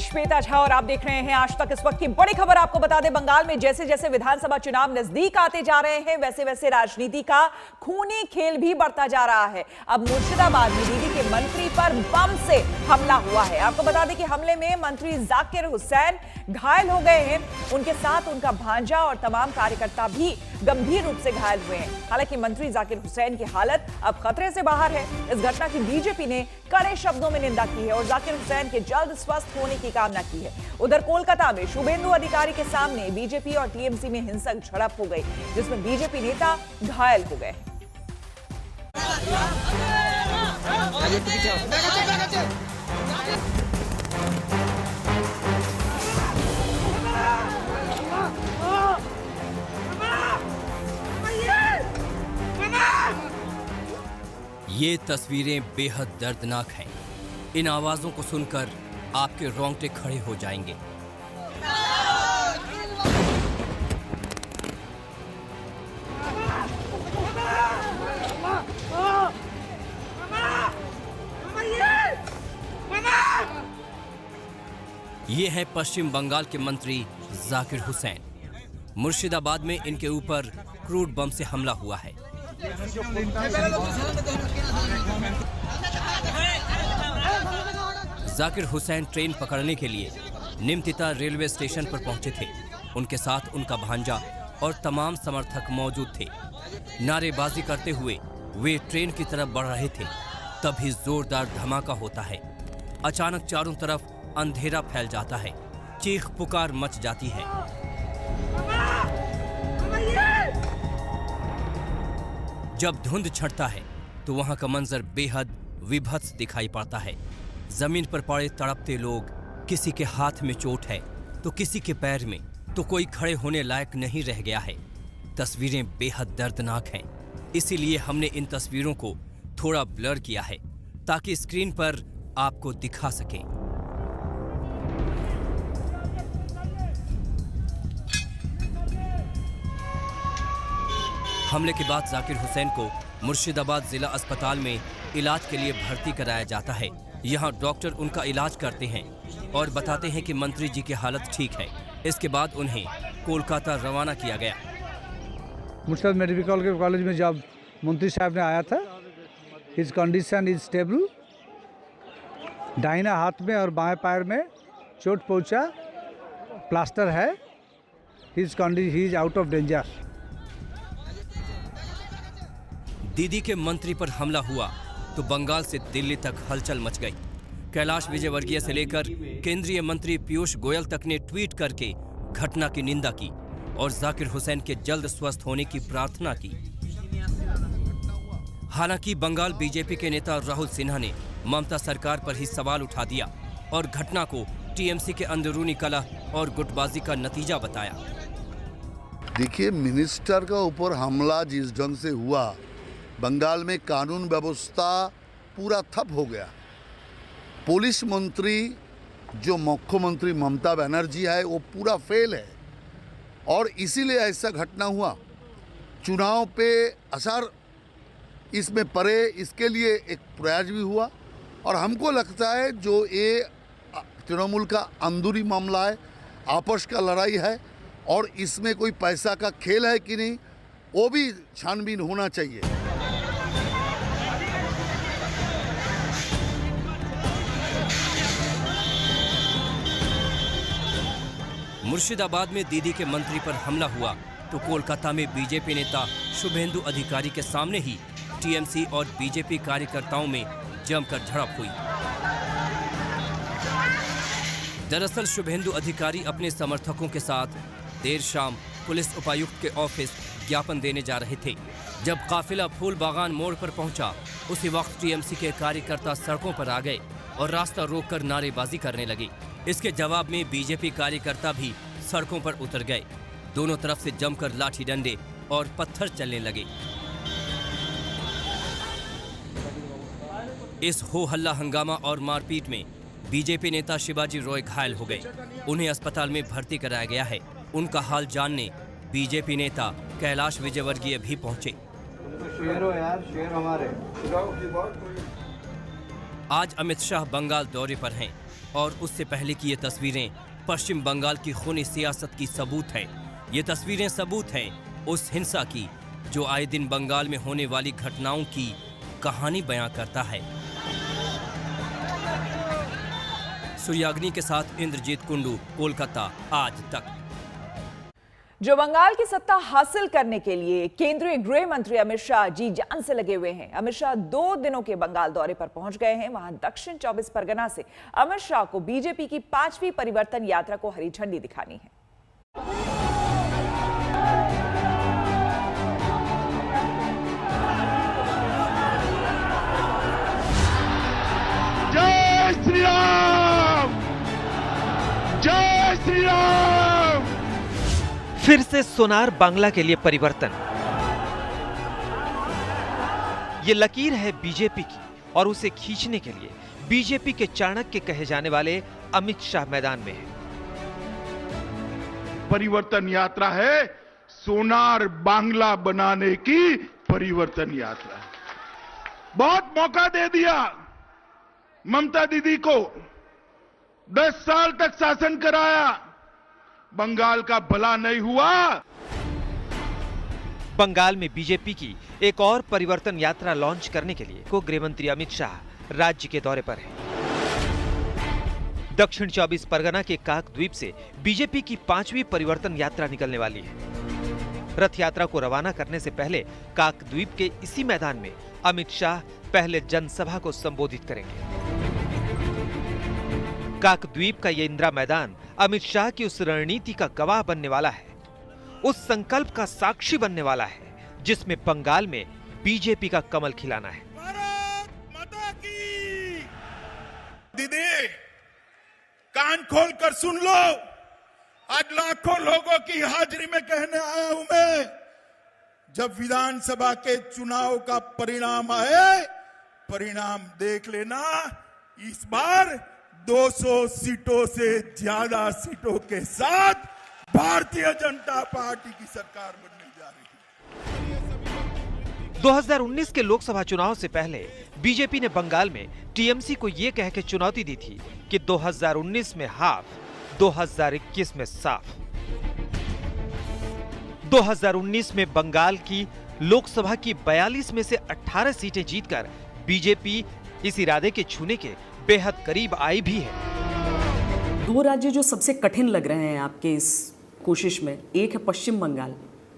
श्वेता झा और आप देख रहे हैं आज तक। इस वक्त की बड़ी खबर आपको बता दें, बंगाल में जैसे जैसे विधानसभा चुनाव नजदीक आते जा रहे हैं वैसे वैसे राजनीति का खूनी खेल भी बढ़ता जा रहा है। अब मुर्शिदाबाद में दीदी के मंत्री पर बम से हमला हुआ है। आपको बता दें कि हमले में मंत्री जाकिर हुसैन घायल हो गए हैं। उनके साथ उनका भांजा और तमाम कार्यकर्ता भी गंभीर रूप से घायल हुए हैं। हालांकि मंत्री जाकिर हुसैन की हालत अब खतरे से बाहर है। इस घटना की बीजेपी ने कड़े शब्दों में निंदा की है और जाकिर हुसैन के जल्द स्वस्थ होने की कामना की है। उधर कोलकाता में शुभेंदु अधिकारी के सामने बीजेपी और टीएमसी में हिंसक झड़प हो गई, जिसमें बीजेपी नेता घायल हो गए। ये तस्वीरें बेहद दर्दनाक हैं। इन आवाजों को सुनकर आपके रोंगटे खड़े हो जाएंगे। ये है पश्चिम बंगाल के मंत्री जाकिर हुसैन। मुर्शिदाबाद में इनके ऊपर क्रूड बम से हमला हुआ है। जाकिर हुसैन ट्रेन पकड़ने के लिए निमतिता रेलवे स्टेशन पर पहुंचे थे। उनके साथ उनका भांजा और तमाम समर्थक मौजूद थे। नारेबाजी करते हुए वे ट्रेन की तरफ बढ़ रहे थे। तभी जोरदार धमाका होता है। अचानक चारों तरफ अंधेरा फैल जाता है। चीख पुकार मच जाती है। जब धुंध छटता है तो वहां का मंजर बेहद विभत्स दिखाई पड़ता है। जमीन पर पड़े तड़पते लोग, किसी के हाथ में चोट है तो किसी के पैर में, तो कोई खड़े होने लायक नहीं रह गया है। तस्वीरें बेहद दर्दनाक हैं। इसीलिए हमने इन तस्वीरों को थोड़ा ब्लर किया है ताकि स्क्रीन पर आपको दिखा सकें। हमले के बाद जाकिर हुसैन को मुर्शिदाबाद जिला अस्पताल में इलाज के लिए भर्ती कराया जाता है। यहाँ डॉक्टर उनका इलाज करते हैं और बताते हैं कि मंत्री जी की हालत ठीक है। इसके बाद उन्हें कोलकाता रवाना किया गया। मुर्शिदाबाद मेडिकल कॉलेज में जब मंत्री साहब ने आया था, हिज कंडीशन इज स्टेबल। दाहिना हाथ में और बाएं पैर में चोट पहुंचा, प्लास्टर है। He is out of danger. दीदी के मंत्री पर हमला हुआ तो बंगाल से दिल्ली तक हलचल मच गई। कैलाश विजयवर्गीय से लेकर केंद्रीय मंत्री पीयूष गोयल तक ने ट्वीट करके घटना की निंदा की और जाकिर हुसैन के जल्द स्वस्थ होने की प्रार्थना की। हालांकि बंगाल बीजेपी के नेता राहुल सिन्हा ने ममता सरकार पर ही सवाल उठा दिया और घटना को टीएमसी के अंदरूनी कलह और गुटबाजी का नतीजा बताया। देखिए, मिनिस्टर का ऊपर हमला जिस ढंग से हुआ, बंगाल में कानून व्यवस्था पूरा ठप हो गया। पुलिस मंत्री जो मुख्यमंत्री ममता बनर्जी है वो पूरा फेल है और इसीलिए ऐसा घटना हुआ। चुनाव पे असर इसमें पड़े, इसके लिए एक प्रयास भी हुआ और हमको लगता है जो ये तृणमूल का अंदरूनी मामला है, आपस का लड़ाई है और इसमें कोई पैसा का खेल है कि नहीं, वो भी छानबीन होना चाहिए। मुर्शिदाबाद में दीदी के मंत्री पर हमला हुआ तो कोलकाता में बीजेपी नेता शुभेंदु अधिकारी के सामने ही टीएमसी और बीजेपी कार्यकर्ताओं में जमकर झड़प हुई। दरअसल शुभेंदु अधिकारी अपने समर्थकों के साथ देर शाम पुलिस उपायुक्त के ऑफिस ज्ञापन देने जा रहे थे। जब काफिला फूल बागान मोड़ पर पहुंचा, उसी वक्त टीएमसी के कार्यकर्ता सड़कों पर आ गए और रास्ता रोककर नारेबाजी करने लगे। इसके जवाब में बीजेपी कार्यकर्ता भी सड़कों पर उतर गए। दोनों तरफ से जमकर लाठी डंडे और पत्थर चलने लगे। इस हो हल्ला हंगामा और मारपीट में बीजेपी नेता शिवाजी रॉय घायल हो गए। उन्हें अस्पताल में भर्ती कराया गया है। उनका हाल जानने बीजेपी नेता कैलाश विजयवर्गीय भी पहुंचे। आज अमित शाह बंगाल दौरे पर हैं। और उससे पहले की ये तस्वीरें पश्चिम बंगाल की खूनी सियासत की सबूत हैं। ये तस्वीरें सबूत हैं उस हिंसा की जो आए दिन बंगाल में होने वाली घटनाओं की कहानी बयां करता है। सूर्याग्नि के साथ इंद्रजीत कुंडू, कोलकाता, आज तक। जो बंगाल की सत्ता हासिल करने के लिए केंद्रीय गृह मंत्री अमित शाह जी जान से लगे हुए हैं। अमित शाह 2 दिनों के बंगाल दौरे पर पहुंच गए हैं। वहां दक्षिण 24 परगना से अमित शाह को बीजेपी की 5वीं परिवर्तन यात्रा को हरी झंडी दिखानी है। जय श्री राम, जय श्री राम। फिर से सोनार बांग्ला के लिए परिवर्तन। ये लकीर है बीजेपी की और उसे खींचने के लिए बीजेपी के चाणक्य कहे जाने वाले अमित शाह मैदान में है। परिवर्तन यात्रा है सोनार बांग्ला बनाने की परिवर्तन यात्रा। बहुत मौका दे दिया ममता दीदी को, 10 साल तक शासन कराया, बंगाल का भला नहीं हुआ। बंगाल में बीजेपी की एक और परिवर्तन यात्रा लॉन्च करने के लिए को गृह मंत्री अमित शाह राज्य के दौरे पर हैं। दक्षिण 24 परगना के काक द्वीप से बीजेपी की 5वीं परिवर्तन यात्रा निकलने वाली है। रथ यात्रा को रवाना करने से पहले काक द्वीप के इसी मैदान में अमित शाह पहले जनसभा को संबोधित करेंगे। काक द्वीप का ये इंदिरा मैदान अमित शाह की उस रणनीति का गवाह बनने वाला है, उस संकल्प का साक्षी बनने वाला है जिसमें बंगाल में बीजेपी का कमल खिलाना है। भारत माता की। दीदी कान खोल कर सुन लो, आज लाखों लोगों की हाजिरी में कहने आया हूं मैं, जब विधानसभा के चुनाव का परिणाम आए, परिणाम देख लेना, इस बार 200 सीटों से ज्यादा सीटों के साथ भारतीय जनता पार्टी की सरकार बनने जा रही है। 2019 के लोकसभा चुनाव से पहले बीजेपी ने बंगाल में टीएमसी को यह कह के चुनौती दी थी कि 2019 में हाफ, 2021 में साफ। 2019 में बंगाल की लोकसभा की 42 में से 18 सीटें जीतकर बीजेपी इस इरादे के छूने के बेहद करीब आई भी है। 2 राज्य जो सबसे कठिन लग रहे हैं आपके इस कोशिश में, एक है पश्चिम बंगाल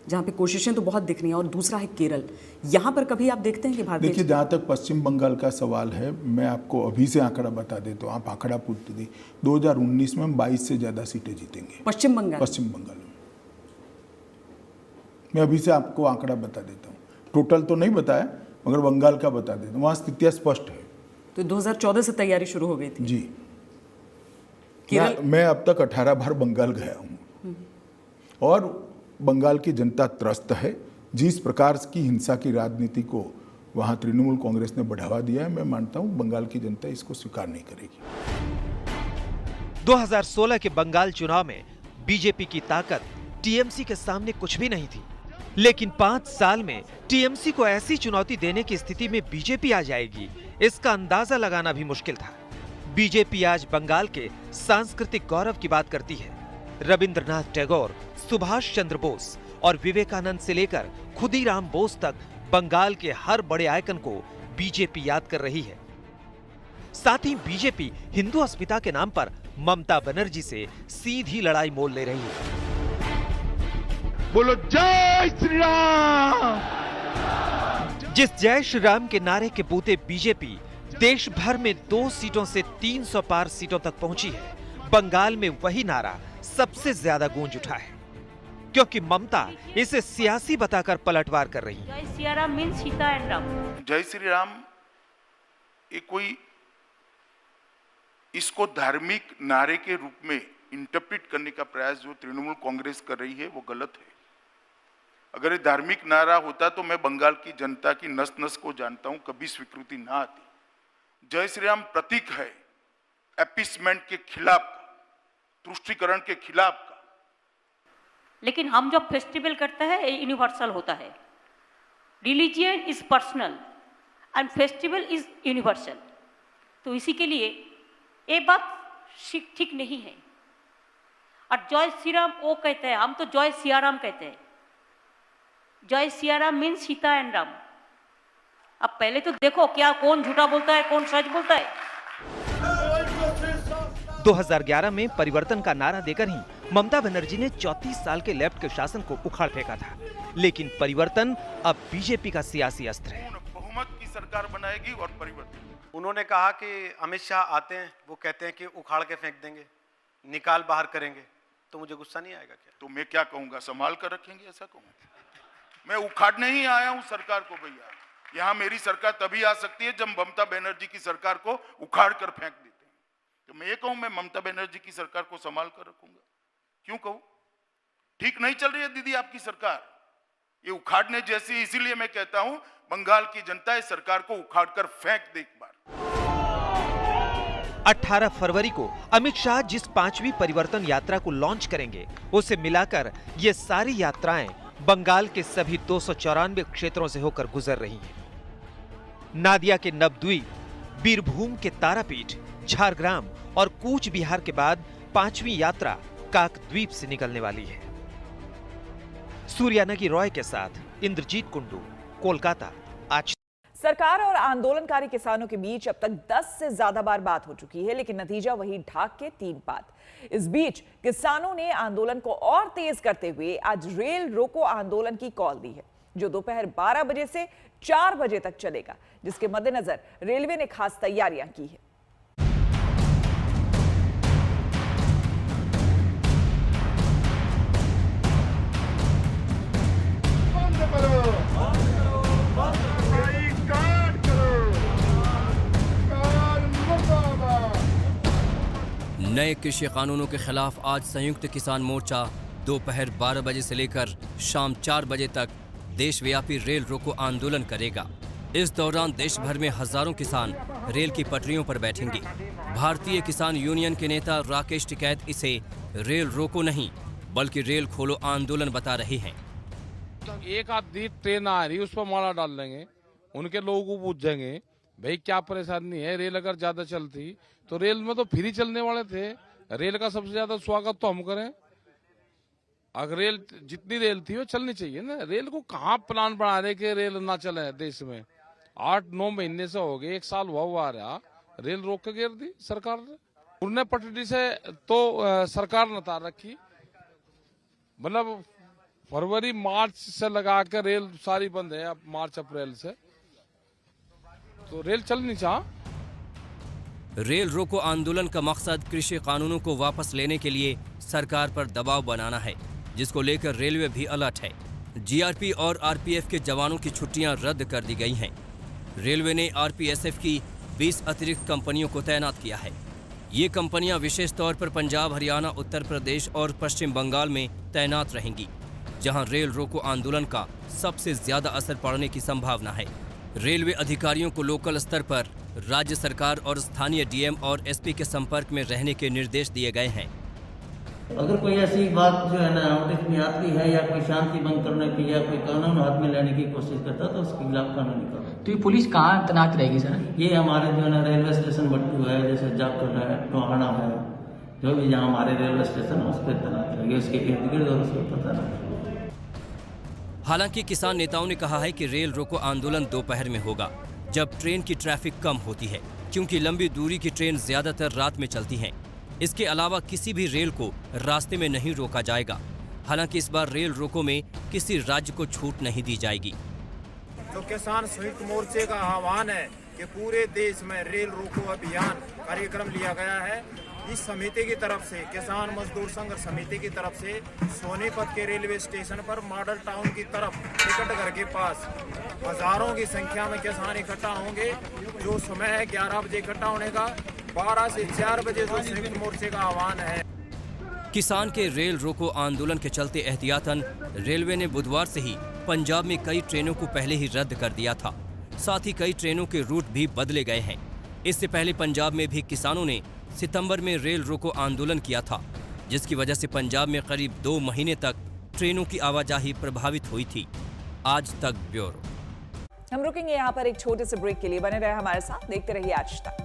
जहाँ पे कोशिशें तो बहुत दिख रही हैं, और दूसरा है केरल। यहाँ पर कभी आप देखते हैं कि भारतीय, देखिए जहाँ तक पश्चिम बंगाल का सवाल है, मैं आपको अभी से आंकड़ा बता देता हूँ, आप आंकड़ा पूछते थे। 2019 में हम 22 से ज़्यादा सीटें जीतेंगे पश्चिम बंगाल में। मैं अभी से आपको आंकड़ा बता देता हूँ, टोटल तो नहीं बताया मगर बंगाल का बता देता हूँ, वहाँ स्थितियाँ स्पष्ट है। तो 2014 से तैयारी शुरू हो गई थी जी। केरल, मैं अब तक 18 बार बंगाल गया हूँ और बंगाल की जनता त्रस्त है। जिस प्रकार की हिंसा की राजनीति को वहाँ तृणमूल कांग्रेस ने बढ़ावा दिया है, मैं मानता हूँ बंगाल की जनता इसको स्वीकार नहीं करेगी। 2016 के बंगाल चुनाव में बीजेपी की ताकत टीएमसी के सामने कुछ भी नहीं थी, लेकिन 5 साल में टीएमसी को ऐसी चुनौती देने की स्थिति में बीजेपी आ जाएगी, इसका अंदाजा लगाना भी मुश्किल था। बीजेपी आज बंगाल के सांस्कृतिक गौरव की बात करती है। रविंद्रनाथ टैगोर, सुभाष चंद्र बोस और विवेकानंद से लेकर खुदीराम बोस तक बंगाल के हर बड़े आइकन को बीजेपी याद कर रही है। साथ ही बीजेपी हिंदू अस्मिता के नाम पर ममता बनर्जी से सीधी लड़ाई मोल ले रही है। बोलो जय श्री राम। जिस जय श्री राम के नारे के बूते बीजेपी देश भर में 2 सीटों से 300 पार सीटों तक पहुंची है, बंगाल में वही नारा सबसे ज्यादा गूंज उठा है, क्योंकि ममता इसे सियासी बताकर पलटवार कर रही है। जय श्री राम मीन्स सीता एंड राम। जय श्री राम ये कोई इसको धार्मिक नारे के रूप में इंटरप्रेट करने का प्रयास जो तृणमूल कांग्रेस कर रही है वो गलत है। अगर ये धार्मिक नारा होता तो मैं बंगाल की जनता की नस नस को जानता हूं, कभी स्वीकृति ना आती। जय श्री राम प्रतीक है एपिसमेंट के खिलाफ का, तुष्टीकरण के खिलाफ का। लेकिन हम जब फेस्टिवल करते हैं ये यूनिवर्सल होता है। Religion is personal and festival is universal. तो इसी के लिए ये बात ठीक नहीं है। और जय श्री राम वो कहते हैं, हम तो जय सियाराम कहते हैं। जय सियाराम मीन्स सीता एंड राम। अब पहले तो देखो क्या कौन झूठा बोलता है, कौन सच बोलता है। 2011 में परिवर्तन का नारा देकर ही ममता बनर्जी ने 34 साल के लेफ्ट के शासन को उखाड़ फेंका था, लेकिन परिवर्तन अब बीजेपी का सियासी अस्त्र है। बहुमत की सरकार बनाएगी और परिवर्तन। उन्होंने कहा कि अमित शाह आते हैं, वो कहते हैं कि उखाड़ के फेंक देंगे, निकाल बाहर करेंगे, तो मुझे गुस्सा नहीं आएगा क्या? तो मैं क्या कहूंगा, संभाल कर रखेंगे ऐसा कहूंगा? मैं उखाड़ने ही आया हूं सरकार को भैया। यहाँ मेरी सरकार तभी आ सकती है जब ममता बनर्जी की सरकार को उखाड़ कर फेंक देते हैं। तो मैं ये कहूं, मैं ममता बनर्जी की सरकार को संभाल कर रखूंगा। क्यों कहूं? ठीक नहीं चल रही है दीदी आपकी सरकार, ये उखाड़ने जैसी। इसीलिए मैं कहता हूं बंगाल की जनता इस सरकार को उखाड़ कर फेंक दे एक बार। 18 फरवरी को अमित शाह जिस 5वीं परिवर्तन यात्रा को लॉन्च करेंगे, उसे मिलाकर ये सारी यात्राएं बंगाल के सभी 294 क्षेत्रों से होकर गुजर रही हैं। नादिया के नवद्वीप, बीरभूम के तारापीठ, झारग्राम और कूच बिहार के बाद 5वीं यात्रा काकद्वीप से निकलने वाली है। सूर्यानगी रॉय के साथ इंद्रजीत कुंडू, कोलकाता। आज सरकार और आंदोलनकारी किसानों के बीच अब तक 10 से ज्यादा बार बात हो चुकी है, लेकिन नतीजा वही ढाक के 3 बात। इस बीच किसानों ने आंदोलन को और तेज करते हुए आज रेल रोको आंदोलन की कॉल दी है, जो दोपहर 12 बजे से 4 बजे तक चलेगा, जिसके मद्देनजर रेलवे ने खास तैयारियां की है। नए कृषि कानूनों के खिलाफ आज संयुक्त किसान मोर्चा दोपहर 12 बजे से लेकर शाम 4 बजे तक देशव्यापी रेल रोको आंदोलन करेगा। इस दौरान देश भर में हजारों किसान रेल की पटरियों पर बैठेंगे। भारतीय किसान यूनियन के नेता राकेश टिकैत इसे रेल रोको नहीं बल्कि रेल खोलो आंदोलन बता रहे हैं। एक आधी ट्रेन आ रही, उस पर माला डाल देंगे, उनके लोगों को पूछेंगे भाई क्या परेशानी है। रेल अगर ज्यादा चलती तो रेल में तो फ्री चलने वाले थे, रेल का सबसे ज्यादा स्वागत तो हम करें। अगर रेल जितनी रेल थी वो चलनी चाहिए ना। रेल को कहाँ प्लान बना रहे कि रेल ना चले देश में। 8-9 महीने से हो गए, 1 साल हुआ रहा, रेल रोक के गिर दी सरकार ने। उन्हें पटरी से तो सरकार ने उतार रखी, मतलब फरवरी मार्च से लगा कर रेल सारी बंद है। अब मार्च अप्रैल से तो रेल चलनी चाह। रेल रोको आंदोलन का मकसद कृषि कानूनों को वापस लेने के लिए सरकार पर दबाव बनाना है, जिसको लेकर रेलवे भी अलर्ट है। जीआरपी और आरपीएफ के जवानों की छुट्टियां रद्द कर दी गई हैं। रेलवे ने आरपीएसएफ की 20 अतिरिक्त कंपनियों को तैनात किया है। ये कंपनियां विशेष तौर पर पंजाब, हरियाणा, उत्तर प्रदेश और पश्चिम बंगाल में तैनात रहेंगी, जहां रेल रोको आंदोलन का सबसे ज्यादा असर पड़ने की संभावना है। रेलवे अधिकारियों को लोकल स्तर पर राज्य सरकार और स्थानीय डीएम और एसपी के संपर्क में रहने के निर्देश दिए गए हैं। अगर कोई ऐसी बात जो है ना नोटिस में आती है या कोई शांति भंग करने की या कोई कानून हाथ में लेने की कोशिश करता है तो उसके खिलाफ कानूनी कार्रवाई। तो ये पुलिस कहाँ तैनात रहेगी सर? ये हमारे जो है ना रेलवे स्टेशन बट्टू है, जैसे जाखल है, टोहाना है, जो भी जहाँ हमारे रेलवे स्टेशन उस पर तैनात रहेगी, उसके इर्द गिर्द और उसके ऊपर तैनात। हालांकि किसान नेताओं ने कहा है कि रेल रोको आंदोलन दोपहर में होगा, जब ट्रेन की ट्रैफिक कम होती है, क्योंकि लंबी दूरी की ट्रेन ज्यादातर रात में चलती हैं। इसके अलावा किसी भी रेल को रास्ते में नहीं रोका जाएगा। हालांकि इस बार रेल रोको में किसी राज्य को छूट नहीं दी जाएगी। तो किसान संयुक्त मोर्चे का आह्वान है कि पूरे देश में रेल रोको अभियान कार्यक्रम लिया गया है। इस समिति की तरफ से, किसान मजदूर संघर्ष समिति की तरफ से सोनीपत के रेलवे स्टेशन पर मॉडल टाउन की तरफ टिकट घर के पास हजारों की संख्या में किसान इकट्ठा होंगे। जो समय है 11 बजे इकट्ठा होने का, 12 से 4 बजे जो संयुक्त मोर्चे का आह्वान है। किसान के रेल रोको आंदोलन के चलते एहतियातन रेलवे ने बुधवार से ही पंजाब में कई ट्रेनों को पहले ही रद्द कर दिया था। साथ ही कई ट्रेनों के रूट भी बदले गए हैं। इससे पहले पंजाब में भी किसानों ने सितंबर में रेल रोको आंदोलन किया था, जिसकी वजह से पंजाब में करीब 2 महीने तक ट्रेनों की आवाजाही प्रभावित हुई थी। आज तक ब्यूरो। हम रुकेंगे यहाँ पर एक छोटे से ब्रेक के लिए। बने रहे हमारे साथ, देखते रहिए आज तक।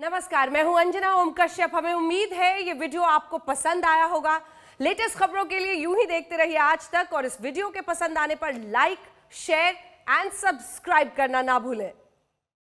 नमस्कार, मैं हूं अंजना ओम कश्यप। हमें उम्मीद है ये वीडियो आपको पसंद आया होगा। लेटेस्ट खबरों के लिए यूं ही देखते रहिए आज तक, और इस वीडियो के पसंद आने पर लाइक, शेयर एंड सब्सक्राइब करना ना भूलें।